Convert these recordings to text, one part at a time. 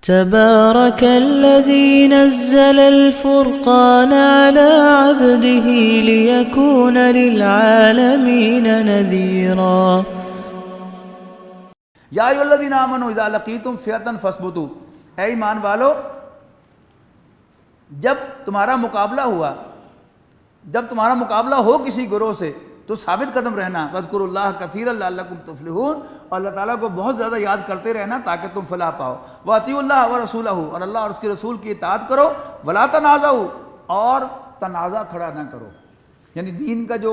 تبارك الذي نزل الفرقان على عبده ليكون للعالمين نذيرا یا ایھا الذین آمنوا اذا لقیتم فئۃ فاثبتوا، اے ایمان والو جب تمہارا مقابلہ ہو کسی گروہ سے تو ثابت قدم رہنا، واذکروا اللہ کثیرا لعلکم تفلحون، اور اللہ تعالیٰ کو بہت زیادہ یاد کرتے رہنا تاکہ تم فلاح پاؤ، واطیعوا اللہ ورسولہ، اور اللہ اور اس کے رسول کی اطاعت کرو، ولا تنازعوا، اور تنازع کھڑا نہ کرو۔ یعنی دین کا جو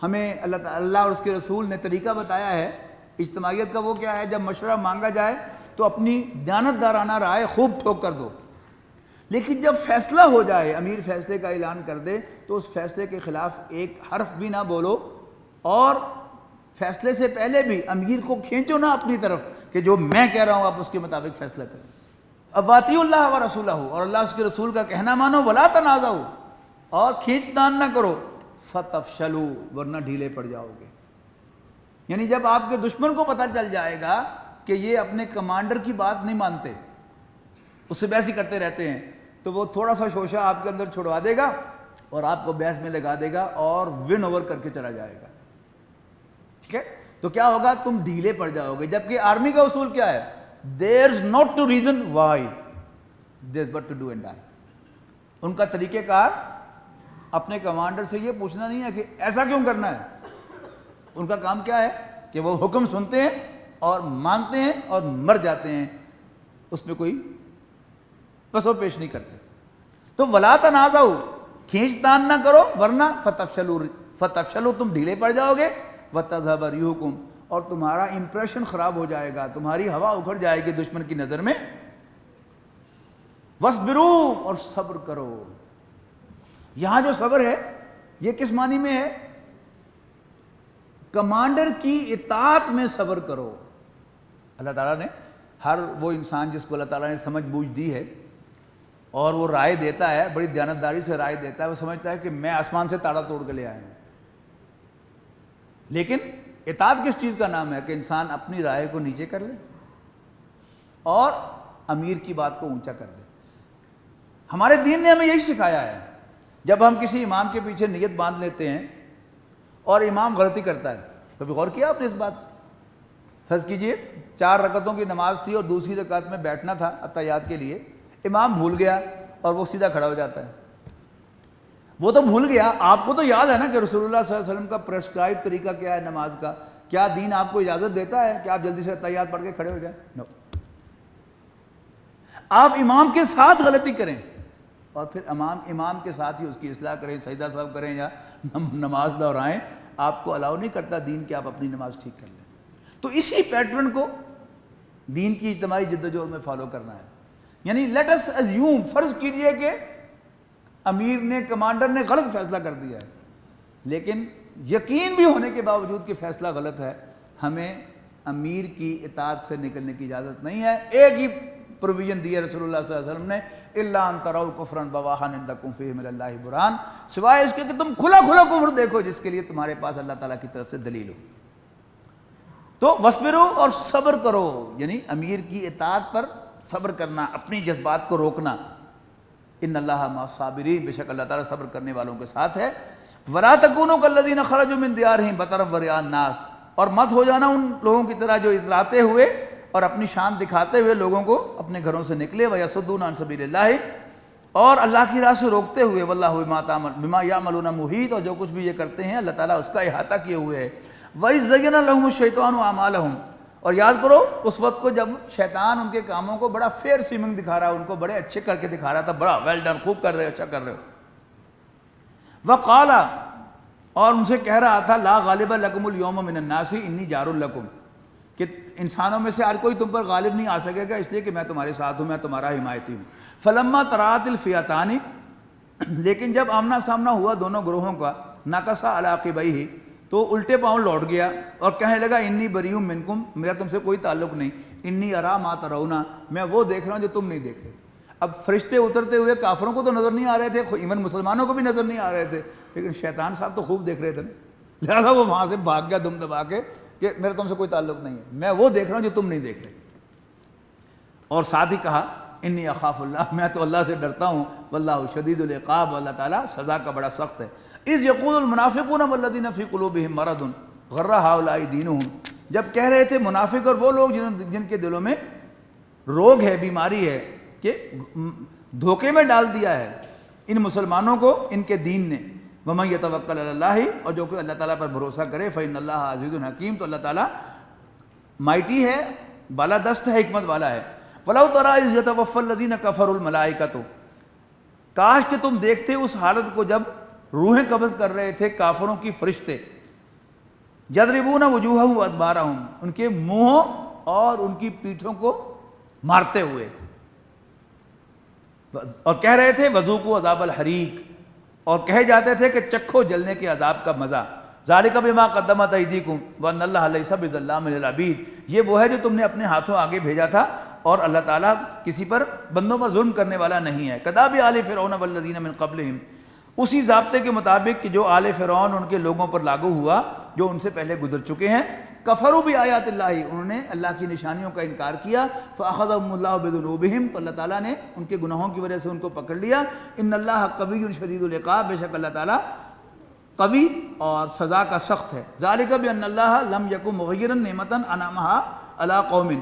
ہمیں اللہ اور اس کے رسول نے طریقہ بتایا ہے اجتماعیت کا، وہ کیا ہے؟ جب مشورہ مانگا جائے تو اپنی دیانتدارانہ رائے خوب ٹھوک کر دو، لیکن جب فیصلہ ہو جائے، امیر فیصلے کا اعلان کر دے تو اس فیصلے کے خلاف ایک حرف بھی نہ بولو، اور فیصلے سے پہلے بھی امیر کو کھینچو نہ اپنی طرف کہ جو میں کہہ رہا ہوں آپ اس کے مطابق فیصلہ کریں۔ اب واطیعوا اللہ ورسولہ، اور اللہ اس کے رسول کا کہنا مانو، ولا تنازعوا، اور کھینچ تان نہ کرو، فتفشلوا، ورنہ ڈھیلے پڑ جاؤ گے۔ یعنی جب آپ کے دشمن کو پتہ چل جائے گا کہ یہ اپنے کمانڈر کی بات نہیں مانتے، اس سے بحث ہی کرتے رہتے ہیں، تو وہ تھوڑا سا شوشہ آپ کے اندر چھڑوا دے گا اور آپ کو بحث میں لگا دے گا اور ون اوور کر کے چلا جائے گا، ٹھیک ہے؟ تو کیا ہوگا؟ تم ڈھیلے پڑ جاؤ گے۔ جبکہ آرمی کا اصول کیا ہے؟ there's not to reason why, there's but to do and die۔ ان کا طریقہ کار اپنے کمانڈر سے یہ پوچھنا نہیں ہے کہ ایسا کیوں کرنا ہے، ان کا کام کیا ہے کہ وہ حکم سنتے ہیں اور مانتے ہیں اور مر جاتے ہیں، اس میں کوئی پس و پیش نہیں کرتے۔ تو ولا تنازعوا، کھینچ تان نہ کرو، ورنہ فتفشلوا، تم ڈھیلے پڑ جاؤ گے، وتذهب ريحكم، اور تمہارا امپریشن خراب ہو جائے گا، تمہاری ہوا اکھڑ جائے گی دشمن کی نظر میں۔ واصبروا، اور صبر کرو۔ یہاں جو صبر ہے یہ کس معنی میں ہے؟ کمانڈر کی اطاعت میں صبر کرو۔ اللہ تعالیٰ نے ہر وہ انسان جس کو اللہ تعالیٰ نے سمجھ بوجھ دی ہے اور وہ رائے دیتا ہے، بڑی دیانتداری سے رائے دیتا ہے، وہ سمجھتا ہے کہ میں آسمان سے تاڑا توڑ کے لے آیا ہوں، لیکن اطاعت کس چیز کا نام ہے؟ کہ انسان اپنی رائے کو نیچے کر لے اور امیر کی بات کو اونچا کر دے۔ ہمارے دین نے ہمیں یہی سکھایا ہے۔ جب ہم کسی امام کے پیچھے نیت باندھ لیتے ہیں اور امام غلطی کرتا ہے، کبھی غور کیا آپ نے اس بات؟ فرض کیجئے 4 رکعتوں کی نماز تھی اور دوسری رکعت میں بیٹھنا تھا اتحیات کے لیے، امام بھول گیا اور وہ سیدھا کھڑا ہو جاتا ہے۔ وہ تو بھول گیا، آپ کو تو یاد ہے نا کہ رسول اللہ صلی اللہ علیہ وسلم کا پرسکرائب طریقہ کیا ہے نماز کا؟ کیا دین آپ کو اجازت دیتا ہے کہ آپ جلدی سے اتحیات پڑھ کے کھڑے ہو جائیں؟ نو۔ آپ امام کے ساتھ غلطی کریں اور پھر امام کے ساتھ ہی اس کی اصلاح کریں، سجدہ سہو کریں یا نماز دہرائیں، آپ کو الاؤ نہیں کرتا دین کہ آپ اپنی نماز ٹھیک کر لیں۔ تو اسی پیٹرن کو دین کی اجتماعی جدوجہد میں فالو کرنا ہے۔ یعنی لیٹ اس ایزیوم، فرض کیجئے کہ امیر نے، کمانڈر نے غلط فیصلہ کر دیا ہے، لیکن یقین بھی ہونے کے باوجود کہ فیصلہ غلط ہے، ہمیں امیر کی اطاعت سے نکلنے کی اجازت نہیں ہے۔ ایک ہی پروویژن دی ہے رسول اللہ صلی اللہ علیہ وسلم نے، الا ان تروا کفرا بواحا عندکم فیہ من اللہ برہان، سوائے اس کے کہ تم کھلا کفر دیکھو جس کے لیے تمہارے پاس اللہ تعالیٰ کی طرف سے دلیل ہو۔ تو وصبرو، اور صبر کرو، یعنی امیر کی اطاعت پر صبر کرنا، اپنی جذبات کو روکنا۔ ان اللہ مع الصابرین، بے شک اللہ تعالیٰ صبر کرنے والوں کے ساتھ ہے۔ ولا تکونوا کالذین خرجوا من دیارہم بطرا ورئاء الناس، اور مت ہو جانا ان لوگوں کی طرح جو اتراتے ہوئے اور اپنی شان دکھاتے ہوئے لوگوں کو اپنے گھروں سے نکلے، ویصدون عن سبیل اللہ، اور اللہ کی راہ سے روکتے ہوئے، واللہ بما یعملون محیط، اور جو کچھ بھی یہ کرتے ہیں اللہ تعالیٰ اس کا احاطہ کیے ہوئے ہے۔ وَإِذْ زَيَّنَ لَهُمُ الشَّيْطَانُ أَعْمَالَهُمْ، اور یاد کرو اس وقت کو جب شیطان ان کے کاموں کو بڑا فیئر سیمنگ دکھا رہا، ان کو بڑے اچھے کر کے دکھا رہا تھا، بڑا ویل ڈن، خوب کر رہے ہو، اچھا کر رہے ہو۔ وَقَالَ، اور ان سے کہہ رہا تھا، لَا غَالِبَ لَكُمُ الْيَوْمَ مِنَ النَّاسِ إِنِّي جَارٌ لَكُمْ، کہ انسانوں میں سے ہر کوئی تم پر غالب نہیں آ سکے گا اس لیے کہ میں تمہارے ساتھ ہوں، میں تمہارا حمایتی ہوں۔ فَلَمَّا تَرَأَتِ الْفِئَتَانِ، لیکن جب آمنا سامنا ہوا دونوں گروہوں کا، نَكَصَ عَلَىٰ عَقِبَيْهِ، تو الٹے پاؤں لوٹ گیا اور کہنے لگا، انی بریء منکم، میرا تم سے کوئی تعلق نہیں، انی ارا ما ترون، میں وہ دیکھ رہا ہوں جو تم نہیں دیکھ رہے۔ اب فرشتے اترتے ہوئے کافروں کو تو نظر نہیں آ رہے تھے، ایون مسلمانوں کو بھی نظر نہیں آ رہے تھے، لیکن شیطان صاحب تو خوب دیکھ رہے تھے، لہٰذا وہ وہاں سے بھاگ گیا دم دبا کے کہ میرا تم سے کوئی تعلق نہیں ہے، میں وہ دیکھ رہا ہوں جو تم نہیں دیکھ رہے۔ اور ساتھ ہی کہا انی اخاف اللہ، میں تو اللہ سے ڈرتا ہوں، واللہ شدید العقاب، اللہ تعالیٰ سزا کا بڑا سخت ہے۔ اذ یقول المنافقون والذین فی قلوبہم مرض غر ہؤلاء دینہم، جب کہہ رہے تھے منافق اور وہ لوگ جن کے دلوں میں روگ ہے، بیماری ہے، کہ دھوکے میں ڈال دیا ہے ان مسلمانوں کو ان کے دین نے، ومن یتوکل علی اللہ، اور جو کوئی اللہ تعالیٰ پر بھروسہ کرے، فإن اللہ عزیز حکیم، تو اللہ تعالیٰ مائٹی ہے، بالادست ہے، حکمت والا ہے۔ وَلَوْ تَرَىٰ إِذْ يَتَوَفَّى الَّذِينَ كَفَرُوا الْمَلَائِكَةُ، کاش کہ تم دیکھتے اس حالت کو جب روحیں قبض کر رہے تھے کافروں کی فرشتے، یضربون وجوہہم وادبارہم، ان کے منہوں اور ان کی پیٹھوں کو مارتے ہوئے، اور کہہ رہے تھے وذوقوا عذاب الحریق، اور کہے جاتے تھے کہ چکھو جلنے کے عذاب کا مزہ، ذالک بما قدمت ایدیکم وان اللہ لیس بظلام للعبید، یہ وہ ہے جو تم نے اپنے ہاتھوں آگے بھیجا تھا، اور اللہ تعالیٰ کسی پر بندوں پر ظلم کرنے والا نہیں ہے۔ کداب آل فرعون والذین من قبلہم، اسی ضابطے کے مطابق کہ جو آل فرعون ان کے لوگوں پر لاگو ہوا جو ان سے پہلے گزر چکے ہیں، کفروا بآیات اللہ، انہوں نے اللہ کی نشانیوں کا انکار کیا، فأخذہم اللہ بذنوبہم، تو اللہ تعالیٰ نے ان کے گناہوں کی وجہ سے ان کو پکڑ لیا۔ ان اللہ قوی شدید العقاب، بے شک اللہ تعالیٰ قوی اور سزا کا سخت ہے۔ ذالک بأن اللہ لم یکن مغیرا نعمتا انعمہا علی قوم،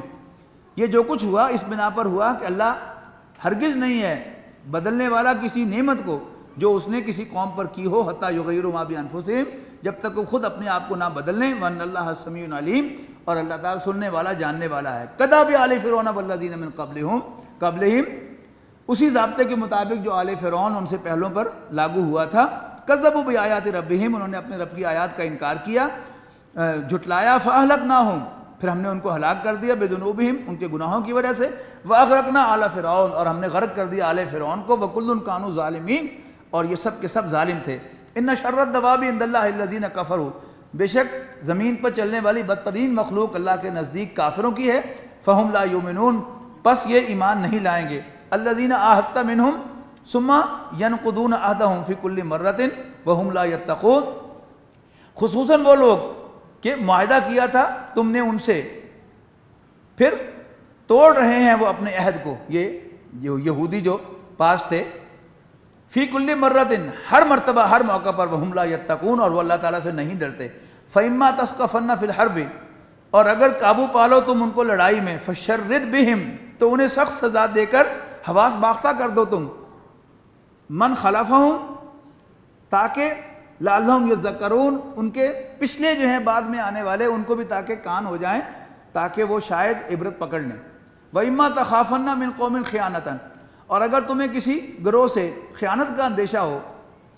یہ جو کچھ ہوا اس بنا پر ہوا کہ اللہ ہرگز نہیں ہے بدلنے والا کسی نعمت کو جو اس نے کسی قوم پر کی ہو، حتی یغیروا ما بانفسہم، جب تک وہ خود اپنے آپ کو نہ بدل لیں، وان اللہ سمیع علیم، اور اللہ تعالیٰ سننے والا جاننے والا ہے۔ کداب آل فرعون والذین من قبلہم، اسی ضابطے کے مطابق جو آل فرعون ان سے پہلوں پر لاگو ہوا تھا، کذبوا بآیات ربہم، انہوں نے اپنے رب کی آیات کا انکار کیا، جھٹلایا، فاہلکناہم، پھر ہم نے ان کو ہلاک کر دیا، بذنوبہم، ان کے گناہوں کی وجہ سے، واغرقنا آل فرعون، اور ہم نے غرق کر دیا آل فرعون کو، وکل کانوا ظالمین، اور یہ سب کے سب ظالم تھے۔ ان شر الدواب عند اللہ الذین کفروا، بے شک زمین پر چلنے والی بدترین مخلوق اللہ کے نزدیک کافروں کی ہے، فہم لا یؤمنون، پس یہ ایمان نہیں لائیں گے، الذین عاہدت منہم ثم ینقضون عہدہم فی کل مرۃ وہم لا یتقون، خصوصاً وہ لوگ کہ معاہدہ کیا تھا تم نے ان سے، پھر توڑ رہے ہیں وہ اپنے عہد کو، یہ یہودی جو پاس تھے، فی کل مرۃ، ہر مرتبہ ہر موقع پر، وہم لا یتقون، اور وہ اللہ تعالیٰ سے نہیں ڈرتے، فإما تثقفن فی الحرب، اور اگر قابو پالو تم ان کو لڑائی میں، فشرد بہم، تو انہیں سخت سزا دے کر حواس باختہ کر دو تم، من خلفہم، تاکہ لعلہم یذکرون، ان کے پچھلے جو ہیں بعد میں آنے والے ان کو بھی تاکہ کان ہو جائیں، تاکہ وہ شاید عبرت پکڑ لیں۔ وَإِمَّا تَخَافَنَّ مِن قَوْمٍ خِيَانَةً، اور اگر تمہیں کسی گروہ سے خیانت کا اندیشہ ہو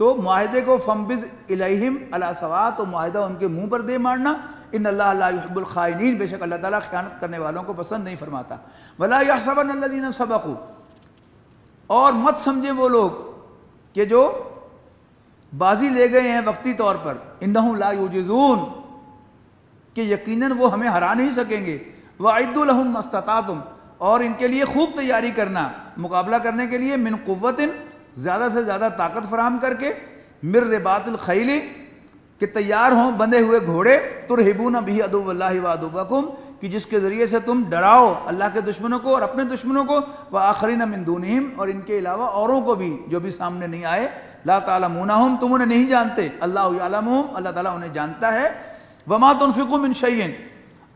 تو معاہدے کو فَانبِذْ إِلَيْهِمْ عَلَىٰ سَوَاءٍ، تو معاہدہ ان کے منہ پر دے مارنا، ان اللہ لا يحب الخائنین، بے شک اللہ تعالیٰ خیانت کرنے والوں کو پسند نہیں فرماتا۔ وَلَا يَحْسَبَنَّ الَّذِينَ سَبَقُوا، اور مت سمجھے وہ لوگ کہ جو بازی لے گئے ہیں وقتی طور پر، انہم لا یعجزون، کہ یقیناً وہ ہمیں ہرا نہیں سکیں گے، وَأَعِدُّوا لَهُم مَّا اسْتَطَعْتُمْ، اور ان کے لیے خوب تیاری کرنا مقابلہ کرنے کے لیے، من قوت، زیادہ سے زیادہ طاقت فراہم کر کے، من رباط الخیل، کہ تیار ہوں بندھے ہوئے گھوڑے، ترہبون بہ عدو اللہ وعدوکم، کہ جس کے ذریعے سے تم ڈراؤ اللہ کے دشمنوں کو اور اپنے دشمنوں کو، وآخرین من دونہم، اور ان کے علاوہ اوروں کو بھی جو بھی سامنے نہیں آئے، لا تعلمونہم، تم انہیں نہیں جانتے، اللہ یعلمہم، اللہ تعالیٰ انہیں جانتا ہے، وما تنفقوا من شیء،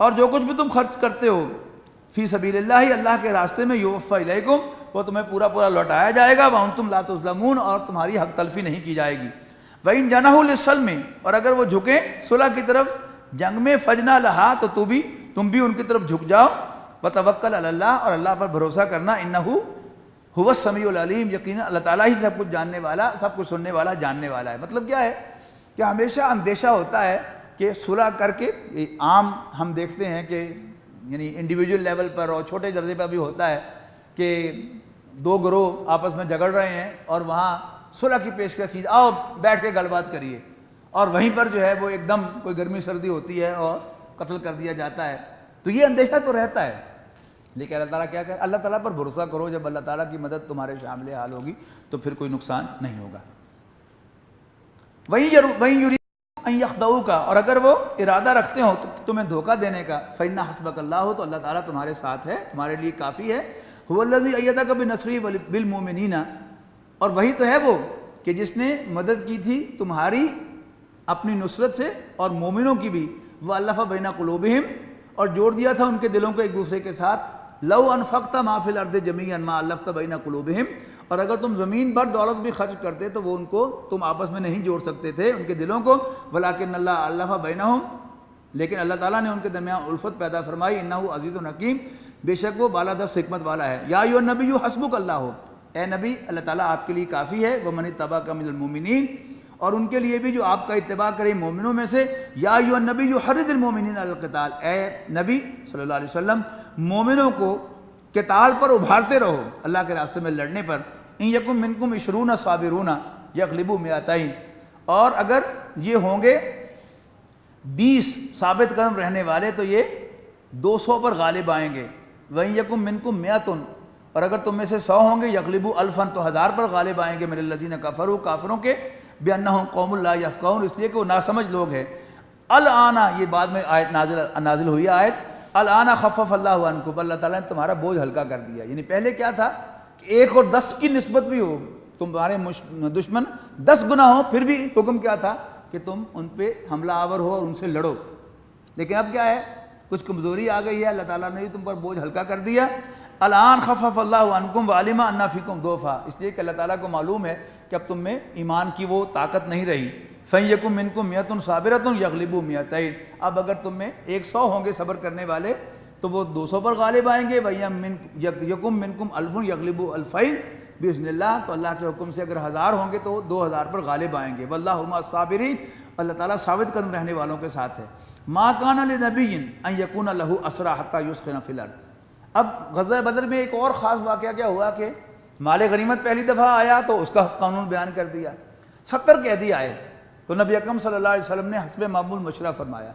اور جو کچھ بھی تم خرچ کرتے ہو، فی سبیل اللہ، اللہ کے راستے میں، یوفی الیکم، وہ تمہیں پورا پورا لوٹایا جائے گا، وانتم لا تظلمون، اور تمہاری حق تلفی نہیں کی جائے گی۔ وَإِن جَنَحُوا لِلسَّلْمِ، اور اگر وہ جھکیں صلح کی طرف جنگ میں، فَجْنَا لَهَا، تو تم بھی ان کی طرف جھک جاؤ، وَتَوَکَّلْ عَلَى اللَّهِ، اور اللہ پر بھروسہ کرنا، إِنَّهُ هُوَ السَّمِيعُ الْعَلِيمُ، یقینا اللہ تعالیٰ ہی سب کچھ جاننے والا، سب کچھ سننے والا، جاننے والا ہے۔ مطلب کیا ہے کہ ہمیشہ اندیشہ ہوتا ہے کہ صلح کر کے، عام ہم دیکھتے ہیں کہ یعنی انڈیویجول لیول پر اور چھوٹے درجے پر بھی ہوتا ہے کہ دو گروہ آپس میں جھگڑ رہے ہیں اور وہاں صلح کی پیشکش کی، آؤ بیٹھ کے گل بات کریے، اور وہیں پر جو ہے وہ ایک دم کوئی گرمی سردی ہوتی ہے اور قتل کر دیا جاتا ہے، تو یہ اندیشہ تو رہتا ہے۔ لیکن اللہ تعالیٰ کیا کہ اللہ تعالیٰ پر بھروسہ کرو، جب اللہ تعالیٰ کی مدد تمہارے شامل حال ہوگی تو پھر کوئی نقصان نہیں ہوگا۔ وہیں یرید ان یخدعوک، اور اگر وہ ارادہ رکھتے ہوں تو تمہیں دھوکہ دینے کا، فإن حسبک اللہ، تو اللہ تعالیٰ تمہارے ساتھ ہے، تمہارے لیے کافی ہے، هو الذی ایدک بنصرہ بالمؤمنین، اور وہی تو ہے وہ کہ جس نے مدد کی تھی تمہاری اپنی نصرت سے اور مومنوں کی بھی، وَأَلَّفَ بَيْنَ قُلُوبِهِمْ، اور جوڑ دیا تھا ان کے دلوں کو ایک دوسرے کے ساتھ، لَوْ أَنفَقْتَ مَا فِي الْأَرْضِ جَمِيعًا مَا أَلَّفْتَ بَيْنَ قُلُوبِهِمْ، اور اگر تم زمین بھر دولت بھی خرچ کرتے تو وہ ان کو تم آپس میں نہیں جوڑ سکتے تھے ان کے دلوں کو، وَلَٰكِنَّ اللَّهَ أَلَّفَ بَيْنَهُمْ، لیکن اللہ تعالیٰ نے ان کے درمیان الفت پیدا فرمائی، انہ عزیز حکیم، بے شک وہ بالادست حکمت والا ہے۔ یا ایھا النبی حسبک اللہ، اے نبی اللہ تعالیٰ آپ کے لیے کافی ہے، ومن اتبعک من المؤمنین، اور ان کے لیے بھی جو آپ کا اتباع کرے مومنوں میں سے، یا ایھا النبی حرض المؤمنین علی القتال، اے نبی صلی اللہ علیہ وسلم مومنوں کو قتال پر ابھارتے رہو، اللہ کے راستے میں لڑنے پر، ان یکم منکم 20 صابرون یغلبوا 200، اور اگر یہ ہوں گے 20 ثابت قدم رہنے والے تو یہ 200 پر غالب آئیں گے، وَإِن يَكُن مِّنكُم مِّائَةٌ، اور اگر تم میں سے 100 ہوں گے، یغلبوا الفاً تو 1000 پر غالب آئیں گے، من الذین کفروا کافروں کے، بأنہم قوم لا یفقہون، اس لیے کہ وہ ناسمجھ لوگ ہیں۔ الآن، یہ بعد میں آیت نازل ہوئی آیت، الآن خفف اللہ عنکم، اللہ تعالیٰ نے تمہارا بوجھ ہلکا کر دیا، یعنی پہلے کیا تھا کہ 1 اور 10 کی نسبت بھی ہو، تمہارے دشمن 10 گنا ہو پھر بھی حکم کیا تھا کہ تم ان پہ حملہ آور ہو اور ان سے لڑو، لیکن اب کیا ہے، کچھ کمزوری آ گئی ہے، اللہ تعالیٰ نے تم پر بوجھ ہلکا کر دیا۔ الآن خفف اللہ عنکم وعلم ان فیکم ضعفا، اس لیے کہ اللہ تعالیٰ کو معلوم ہے کہ اب تم میں ایمان کی وہ طاقت نہیں رہی، فَإِن مِّنكُم مِّائَةٌ صَابِرَةٌ يَغْلِبُوا 200، اب اگر تم میں 100 ہوں گے صبر کرنے والے تو وہ 200 پر غالب آئیں گے، وَيَكُن مِّنكُم 1000 يَغْلِبُوا 2000 بِإِذْنِ اللَّهِ، تو اللہ کے حکم سے اگر 1000 ہوں گے تو 2000 پر غالب آئیں گے، وَاللَّهُ مَعَ الصَّابِرِينَ، اللہ تعالیٰ ثابت قدم رہنے والوں کے ساتھ ہے۔ مَا كَانَ لِنَبِيٍّ أَن يَكُونَ لَهُ أَسْرَىٰ حَتَّىٰ يُثْخِنَ فِي الْأَرْضِ، اب غزوہ بدر میں ایک اور خاص واقعہ کیا ہوا کہ مال غنیمت پہلی دفعہ آیا تو اس کا قانون بیان کر دیا، 70 قیدی آئے تو نبی اکرم صلی اللہ علیہ وسلم نے حسب معمول مشورہ فرمایا،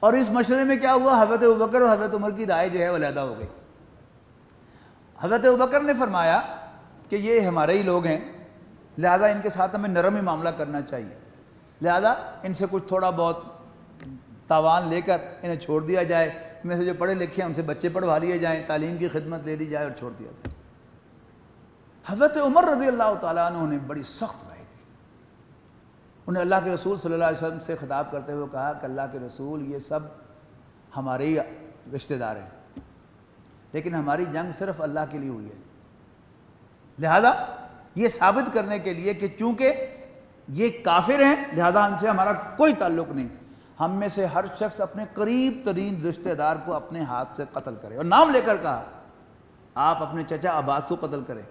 اور اس مشورے میں کیا ہوا، حضرت ابوبکر اور حضرت عمر کی رائے جو ہے وہ علیحدہ ہو گئی۔ حضرت ابوبکر نے فرمایا کہ یہ ہمارے ہی لوگ ہیں، لہذا ان کے ساتھ ہمیں نرم ہی معاملہ کرنا چاہیے، لہذا ان سے کچھ تھوڑا بہت تاوان لے کر انہیں چھوڑ دیا جائے، ان میں سے جو پڑھے لکھے ہیں ان سے بچے پڑھوا لیے جائیں، تعلیم کی خدمت لے لی جائے اور چھوڑ دیا جائے۔ حضرت عمر رضی اللہ تعالیٰ عنہ نے بڑی سخت رائے دی، انہیں اللہ کے رسول صلی اللہ علیہ وسلم سے خطاب کرتے ہوئے کہا کہ اللہ کے رسول یہ سب ہمارے ہی رشتہ دار ہیں، لیکن ہماری جنگ صرف اللہ کے لیے ہوئی ہے، لہذا یہ ثابت کرنے کے لیے کہ چونکہ یہ کافر ہیں لہذا ان سے ہمارا کوئی تعلق نہیں، ہم میں سے ہر شخص اپنے قریب ترین رشتہ دار کو اپنے ہاتھ سے قتل کرے، اور نام لے کر کہا آپ اپنے چچا عباس کو قتل کریں،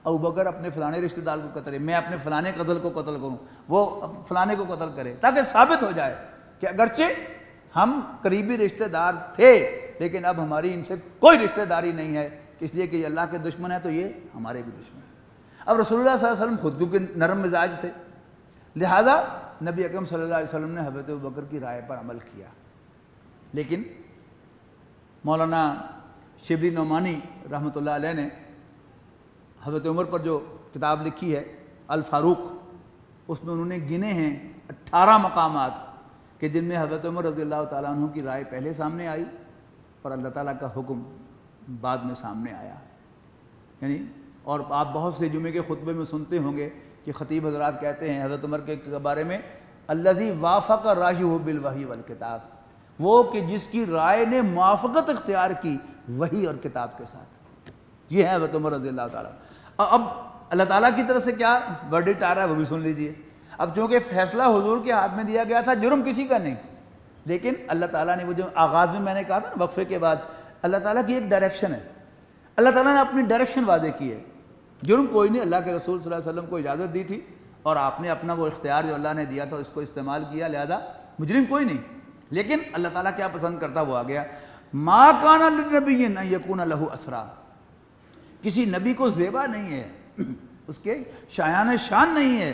ابوبکر اپنے فلانے رشتہ دار کو قتل کرے، میں اپنے فلانے قتل کو قتل کروں، وہ فلانے کو قتل کرے، تاکہ ثابت ہو جائے کہ اگرچہ ہم قریبی رشتہ دار تھے لیکن اب ہماری ان سے کوئی رشتہ داری نہیں ہے، اس لیے کہ یہ اللہ کے دشمن ہے تو یہ ہمارے بھی دشمن ہیں۔ اب رسول اللہ صلی اللہ علیہ وسلم خود کیونکہ نرم مزاج تھے، لہذا نبی اکرم صلی اللہ علیہ وسلم نے حضرت ابوبکر کی رائے پر عمل کیا، لیکن مولانا شبلی نعمانی رحمۃ اللہ علیہ نے حضرت عمر پر جو کتاب لکھی ہے الفاروق، اس میں انہوں نے گنے ہیں 18 مقامات کہ جن میں حضرت عمر رضی اللہ تعالیٰ عنہ کی رائے پہلے سامنے آئی اور اللہ تعالیٰ کا حکم بعد میں سامنے آیا، یعنی اور آپ بہت سے جمعے کے خطبے میں سنتے ہوں گے کہ خطیب حضرات کہتے ہیں حضرت عمر کے بارے میں، الذی وافق رائہ بالوحی والکتاب، وہ کہ جس کی رائے نے موافقت اختیار کی وحی اور کتاب کے ساتھ، یہ ہے حضرت عمر رضی اللہ تعالیٰ۔ اب اللہ تعالیٰ کی طرف سے کیا ورڈکٹ آ رہا ہے وہ بھی سن لیجئے۔ اب چونکہ فیصلہ حضور کے ہاتھ میں دیا گیا تھا، جرم کسی کا نہیں، لیکن اللہ تعالیٰ نے وہ جو آغاز میں نے کہا تھا نا وقفے کے بعد، اللہ تعالیٰ کی ایک ڈائریکشن ہے، اللہ تعالیٰ نے اپنی ڈائریکشن واضح کی ہے، جرم کوئی نہیں، اللہ کے رسول صلی اللہ علیہ وسلم کو اجازت دی تھی اور آپ نے اپنا وہ اختیار جو اللہ نے دیا تھا اس کو استعمال کیا، لہذا مجرم کوئی نہیں، لیکن اللہ تعالیٰ کیا پسند کرتا وہ آ گیا۔ ما کان للنبی ان یکون لہ اسریٰ، کسی نبی کو زیبا نہیں ہے، اس کے شایان شان نہیں ہے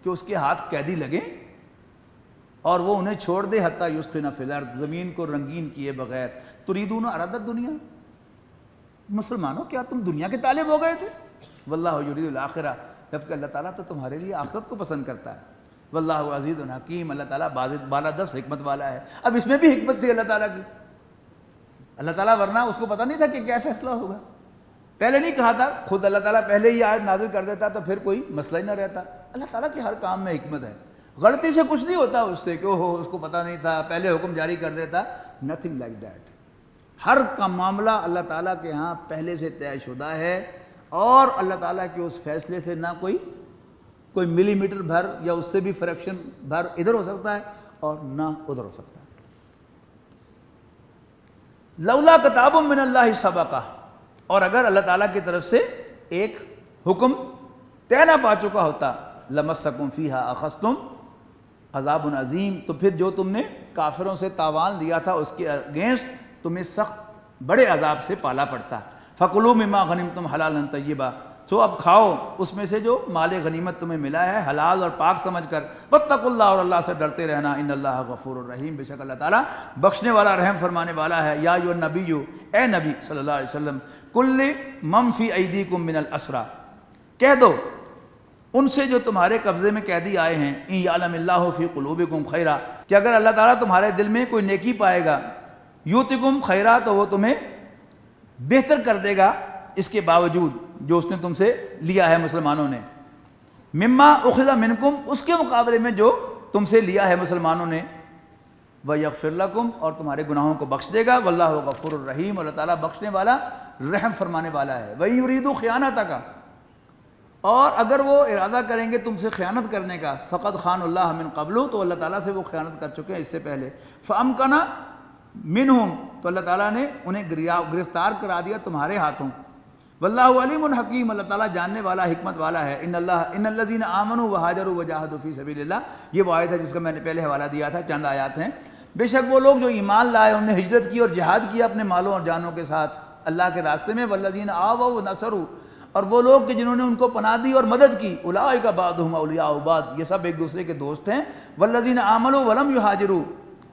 کہ اس کے ہاتھ قیدی لگیں اور وہ انہیں چھوڑ دے حتیٰ یسخن فی الارض، زمین کو رنگین کیے بغیر، تریدون عرض الدنیا، مسلمانوں کیا تم دنیا کے طالب ہو گئے تھے، واللہ یرید الآخرہ، جبکہ اللہ تعالیٰ تو تمہارے لیے آخرت کو پسند کرتا ہے، واللہ عزیز حکیم، اللہ تعالیٰ بالادست حکمت والا ہے۔ اب اس میں بھی حکمت تھی اللہ تعالیٰ کی، اللہ تعالیٰ ورنہ اس کو پتہ نہیں تھا کہ کیا فیصلہ ہوگا، پہلے نہیں کہا تھا، خود اللہ تعالیٰ پہلے ہی آیت نازل کر دیتا تو پھر کوئی مسئلہ ہی نہ رہتا۔ اللہ تعالیٰ کے ہر کام میں حکمت ہے، غلطی سے کچھ نہیں ہوتا اس سے کہ اوہ اس کو پتہ نہیں تھا پہلے حکم جاری کر دیتا، نتھنگ لائک دیٹ۔ ہر کا معاملہ اللہ تعالیٰ کے ہاں پہلے سے طے شدہ ہے، اور اللہ تعالیٰ کے اس فیصلے سے نہ کوئی ملی میٹر بھر یا اس سے بھی فریکشن بھر ادھر ہو سکتا ہے اور نہ ادھر ہو سکتا ہے۔ لولا کتاب من اللہ سبقہ، اور اگر اللہ تعالیٰ کی طرف سے ایک حکم طے نہ پا چکا ہوتا، لمسکم فیہا اخذتم عذاب عظیم، تو پھر جو تم نے کافروں سے تاوان لیا تھا اس کے اگینسٹ تمہیں سخت بڑے عذاب سے پالا پڑتا۔ فَكُلُوا مِمَّا غَنِمْتُمْ حَلَالًا طَيِّبًا، تو اب کھاؤ اس میں سے جو مال غنیمت تمہیں ملا ہے حلال اور پاک سمجھ کر، وَاتَّقُوا اللَّهَ، اور اللہ سے ڈرتے رہنا، إِنَّ اللَّهَ غَفُورٌ رَحِيمٌ، بے شک اللہ تعالیٰ بخشنے والا رحم فرمانے والا ہے۔ یا ایھا النبی، اے نبی صلی اللہ علیہ وسلم، کل من فی ایدیکم من الاسریٰ، کہہ دو ان سے جو تمہارے قبضے میں قیدی آئے ہیں، ان یعلم اللہ فی قلوبکم خیرا، کہ اگر اللہ تعالیٰ تمہارے دل میں کوئی نیکی پائے گا، یؤتکم خیرا، تو وہ تمہیں بہتر کر دے گا اس کے باوجود جو اس نے تم سے لیا ہے مسلمانوں نے، مما اخذ منکم، اس کے مقابلے میں جو تم سے لیا ہے مسلمانوں نے، ویغفر لکم، اور تمہارے گناہوں کو بخش دے گا، واللہ غفور الرحیم، اللہ تعالیٰ بخشنے والا رحم فرمانے والا ہے۔ وَإِن يُرِيدُوا خِيَانَتَكَ، اور اگر وہ ارادہ کریں گے تم سے خیانت کرنے کا، فقد خان اللہ من قبل، تو اللہ تعالیٰ سے وہ خیانت کر چکے ہیں اس سے پہلے، فَأَمْكَنَ مِنْهُمْ، تو اللہ تعالیٰ نے انہیں گرفتار کرا دیا تمہارے ہاتھوں، واللہ علیم حکیم، اللہ تعالیٰ جاننے والا حکمت والا ہے۔ ان الذین آمنوا وہاجروا وجاہدوا فی سبیل اللہ، یہ وہ آیت ہے جس کا میں نے پہلے حوالہ دیا تھا، چند آیات ہیں۔ بے شک وہ لوگ جو ایمان لائے، انہوں نے ہجرت کی اور جہاد کیا اپنے مالوں اور جانوں کے ساتھ اللہ کے راستے میں، والذین آووا ونصروا، اور وہ لوگ کہ جنہوں نے ان کو پناہ دی اور مدد کی، اولئک بعضهم اولیاء بعض، یہ سب ایک دوسرے کے دوست ہیں۔ والذین آمنوا ولم یہاجروا،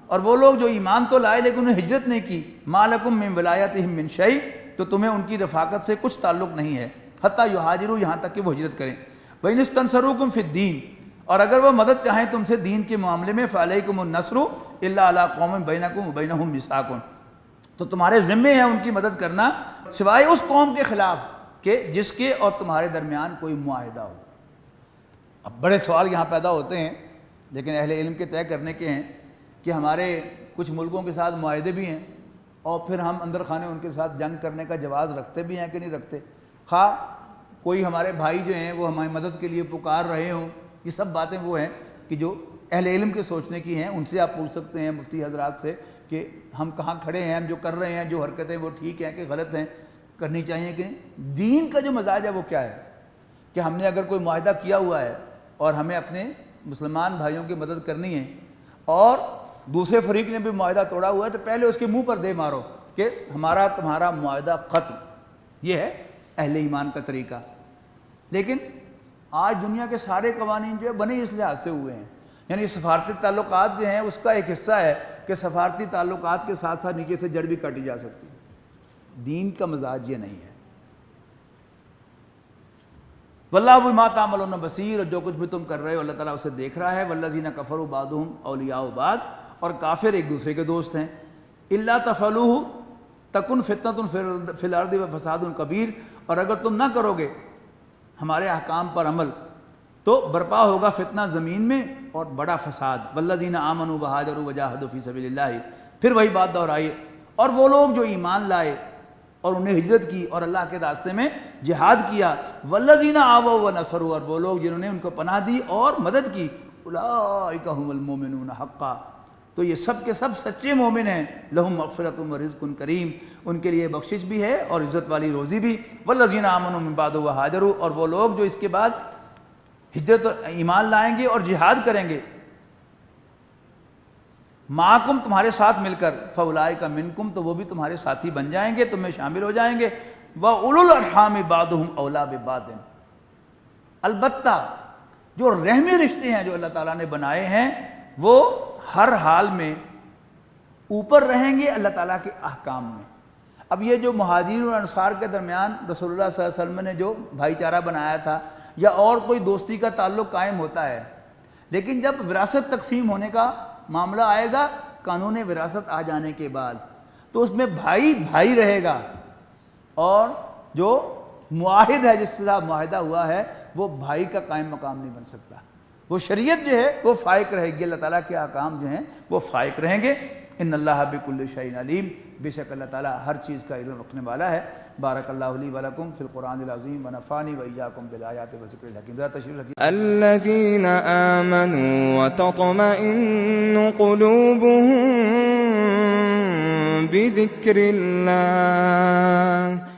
اور وہ لوگ جو ایمان تو لائے لیکن انہیں ہجرت نہیں کی، ما لکم من ولایتہم من شیء، تو تمہیں ان کی رفاقت سے کچھ تعلق نہیں ہے، حتی یہاجروا، یہاں تک کہ وہ ہجرت کریں۔ وَإِنِ اسْتَنْصَرُوكُمْ فِي الدِّينِ، اور اگر وہ مدد چاہیں تم سے دین کے معاملے میں، فَعَلَيْكُمُ النَّصْرُ إِلَّا عَلَىٰ قَوْمٍ بَيْنَكُمْ وَبَيْنَهُمْ مِيثَاقٌ، تو تمہارے ذمے ہے ان کی مدد کرنا سوائے اس قوم کے خلاف کہ جس کے اور تمہارے درمیان کوئی معاہدہ ہو۔ اب بڑے سوال یہاں پیدا ہوتے ہیں، لیکن اہل علم کے طے کرنے کے ہیں کہ ہمارے کچھ ملکوں کے ساتھ معاہدے بھی ہیں، اور پھر ہم اندر خانے ان کے ساتھ جنگ کرنے کا جواز رکھتے بھی ہیں کہ نہیں رکھتے، خواہ کوئی ہمارے بھائی جو ہیں وہ ہماری مدد کے لیے پکار رہے ہوں، یہ سب باتیں وہ ہیں کہ جو اہل علم کے سوچنے کی ہیں، ان سے آپ پوچھ سکتے ہیں مفتی حضرات سے کہ ہم کہاں کھڑے ہیں، ہم جو کر رہے ہیں، جو حرکتیں وہ ٹھیک ہیں کہ غلط ہیں، کرنی چاہیے کہ دین کا جو مزاج ہے وہ کیا ہے، کہ ہم نے اگر کوئی معاہدہ کیا ہوا ہے اور ہمیں اپنے مسلمان بھائیوں کی مدد کرنی ہے، اور دوسرے فریق نے بھی معاہدہ توڑا ہوا ہے، تو پہلے اس کے منہ پر دے مارو کہ ہمارا تمہارا معاہدہ ختم، یہ ہے اہل ایمان کا طریقہ۔ لیکن آج دنیا کے سارے قوانین جو ہے بنے اس لحاظ سے ہوئے ہیں، یعنی سفارتی تعلقات جو ہیں اس کا ایک حصہ ہے کہ سفارتی تعلقات کے ساتھ ساتھ نیچے سے جڑ بھی کاٹی جا سکتی ہے۔ دین کا مزاج یہ نہیں ہے۔ واللہ بما تعملون بصیر، جو کچھ بھی تم کر رہے ہو اللہ تعالیٰ اسے دیکھ رہا ہے۔ والذین کفروا بعضهم اولیاء بعض، اور کافر ایک دوسرے کے دوست ہیں۔ الا تفعلوہ تکن فتنۃ فی الارض وفساد کبیر، اور اگر تم نہ کرو گے ہمارے احکام پر عمل تو برپا ہوگا فتنہ زمین میں اور بڑا فساد۔ والذین آمنوا وہاجروا وجاہدوا فی سبیل اللہ، پھر وہی بات دہرائی، اور وہ لوگ جو ایمان لائے اور انہیں ہجرت کی اور اللہ کے راستے میں جہاد کیا، والذین آووا ونصروا، اور وہ لوگ جنہوں نے ان کو پناہ دی اور مدد کی، اولئک هم المؤمنون حقا، تو یہ سب کے سب سچے مومن ہیں۔ لہم مغفرۃ ورزق کریم، ان کے لیے بخشش بھی ہے اور عزت والی روزی بھی۔ والذین آمنوا من بعد وہاجروا، اور وہ لوگ جو اس کے بعد ہجرت اور ایمان لائیں گے اور جہاد کریں گے، معکم تمہارے ساتھ مل کر، فاولئک منکم، تو وہ بھی تمہارے ساتھی بن جائیں گے، تم میں شامل ہو جائیں گے۔ واولو الارحام بعضهم اولی ببعض، البتہ جو رحمی رشتے ہیں جو اللہ تعالیٰ نے بنائے ہیں وہ ہر حال میں اوپر رہیں گے اللہ تعالیٰ کے احکام میں۔ اب یہ جو مہاجرین اور انصار کے درمیان رسول اللہ صلی اللہ علیہ وسلم نے جو بھائی چارہ بنایا تھا یا اور کوئی دوستی کا تعلق قائم ہوتا ہے، لیکن جب وراثت تقسیم ہونے کا معاملہ آئے گا، قانون وراثت آ جانے کے بعد، تو اس میں بھائی بھائی رہے گا اور جو معاہد ہے جس کے ساتھ معاہدہ ہوا ہے وہ بھائی کا قائم مقام نہیں بن سکتا. وہ شریعت جو ہے وہ فائق رہے گی, اللہ تعالیٰ کے احکام جو ہیں وہ فائق رہیں گے. ان اللہ بکل شیء علیم, بے شک اللہ تعالیٰ ہر چیز کا علم رکھنے والا ہے. بارک اللہ لی ولکم فی القرآن العظیم ونفعنی وإیاکم بالآیات والذکر الحکیم. ذرا تشریف رکھیے. الذین آمنوا وتطمئن قلوبهم بذکر اللہ